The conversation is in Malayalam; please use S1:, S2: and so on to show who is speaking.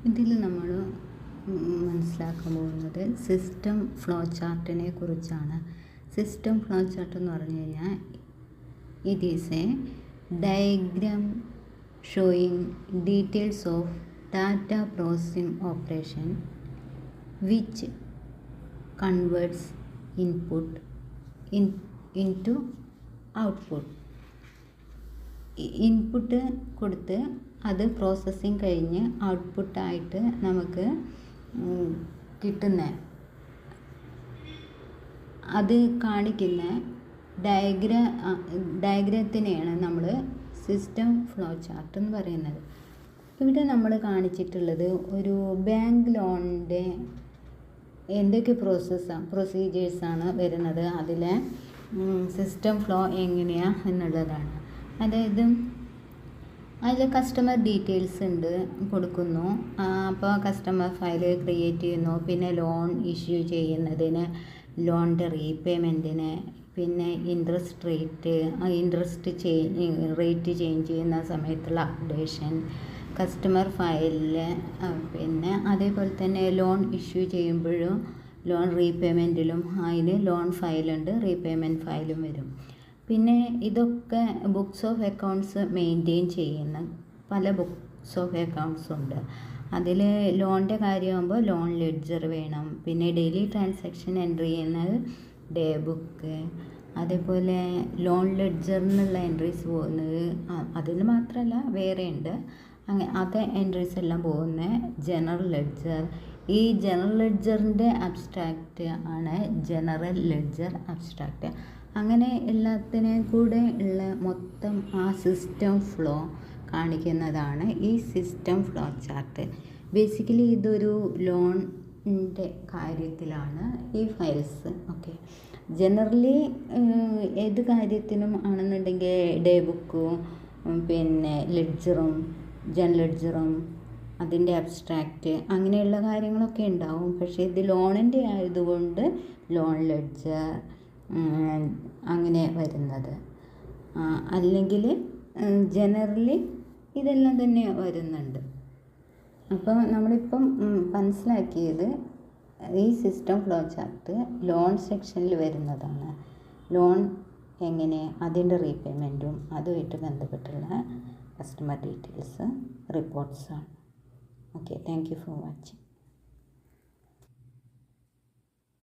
S1: ഇതിൽ നമ്മൾ മനസ്സിലാക്കാൻ പോകുന്നത് സിസ്റ്റം ഫ്ലോ ചാർട്ടിനെ കുറിച്ചാണ്. സിസ്റ്റം ഫ്ലോ ചാർട്ട് എന്ന് പറഞ്ഞു കഴിഞ്ഞാൽ it is A diagram showing details of data processing operation which converts input into output. Input കൊടുത്ത് അത് പ്രോസസ്സിങ് കഴിഞ്ഞ് ഔട്ട്പുട്ടായിട്ട് നമുക്ക് കിട്ടുന്ന അത് കാണിക്കുന്ന ഡയഗ്രത്തിനെയാണ് നമ്മൾ സിസ്റ്റം ഫ്ലോ ചാർട്ട് എന്ന് പറയുന്നത്. ഇവിടെ നമ്മൾ കാണിച്ചിട്ടുള്ളത് ഒരു ബാങ്ക് ലോണിൻ്റെ എന്തൊക്കെ പ്രൊസീജിയേഴ്സാണ് വരുന്നത്, അതിലെ സിസ്റ്റം ഫ്ലോ എങ്ങനെയാണ് എന്നുള്ളതാണ്. അതായത് അതിൽ കസ്റ്റമർ ഡീറ്റെയിൽസ് ഉണ്ട് കൊടുക്കുന്നു. അപ്പോൾ കസ്റ്റമർ ഫയൽ ക്രിയേറ്റ് ചെയ്യുന്നു. പിന്നെ ലോൺ ഇഷ്യൂ ചെയ്യുന്നതിന്, ലോണിൻ്റെ റീപേയ്മെൻറ്റിന്, പിന്നെ ഇൻട്രസ്റ്റ് റേറ്റ് ചേഞ്ച് ചെയ്യുന്ന സമയത്തുള്ള അപ്ഡേഷൻ, കസ്റ്റമർ ഫയലിൽ, പിന്നെ അതേപോലെ തന്നെ ലോൺ ഇഷ്യൂ ചെയ്യുമ്പോഴും ലോൺ റീപേയ്മെൻറ്റിലും അതിന് ലോൺ ഫയലുണ്ട്, റീപേയ്മെൻറ്റ് ഫയലും വരും. പിന്നെ ഇതൊക്കെ ബുക്സ് ഓഫ് അക്കൗണ്ട്സ് മെയിൻറ്റെയിൻ ചെയ്യുന്ന പല ബുക്സ് ഓഫ് അക്കൗണ്ട്സ് ഉണ്ട്. അതിൽ ലോണിൻ്റെ കാര്യമാകുമ്പോൾ ലോൺ ലെഡ്ജർ വേണം. പിന്നെ ഡെയിലി ട്രാൻസാക്ഷൻ എൻട്രി ചെയ്യുന്നത് ഡേ ബുക്ക്, അതേപോലെ ലോൺ ലെഡ്ജറിനുള്ള എൻട്രീസ് പോകുന്നത് അതിന് മാത്രമല്ല വേറെ ഉണ്ട്. അത് എൻട്രീസ് എല്ലാം പോകുന്ന ജനറൽ ലെഡ്ജർ. ഈ ജനറൽ ലെഡ്ജറിൻ്റെ അബ്സ്ട്രാക്റ്റ് ആണ് ജനറൽ ലെഡ്ജർ അബ്സ്ട്രാക്റ്റ്. അങ്ങനെ എല്ലാത്തിനെയും കൂടെ ഉള്ള മൊത്തം ആ സിസ്റ്റം ഫ്ലോ കാണിക്കുന്നതാണ് ഈ സിസ്റ്റം ഫ്ലോ ചാർട്ട്. ബേസിക്കലി ഇതൊരു ലോണിൻ്റെ കാര്യത്തിലാണ് ഈ ഫയൽസ്. ഓക്കെ, ജനറലി ഏത് കാര്യത്തിനും ആണെന്നുണ്ടെങ്കിൽ ഡേ ബുക്കും പിന്നെ ലെഡ്ജറും ജനറൽ ലെഡ്ജറും അതിൻ്റെ അബ്സ്ട്രാക്റ്റ് അങ്ങനെയുള്ള കാര്യങ്ങളൊക്കെ ഉണ്ടാവും. പക്ഷേ ഇത് ലോണിൻ്റെ ആയതുകൊണ്ട് ലോൺ ലെഡ്ജർ അങ്ങനെ വരുന്നത്. അല്ലെങ്കിൽ ജനറലി ഇതെല്ലാം തന്നെ വരുന്നുണ്ട്. അപ്പോൾ നമ്മളിപ്പം മനസ്സിലാക്കിയത് ഈ സിസ്റ്റം ഫ്ലോ ചാർട്ട് ലോൺ സെക്ഷനിൽ വരുന്നതാണ്. ലോൺ എങ്ങനെ, അതിൻ്റെ റീപേയ്മെൻറ്റും അതുമായിട്ട് ബന്ധപ്പെട്ടുള്ള കസ്റ്റമർ ഡീറ്റെയിൽസ് റിപ്പോർട്ട്സാണ്. Okay, thank you for watching.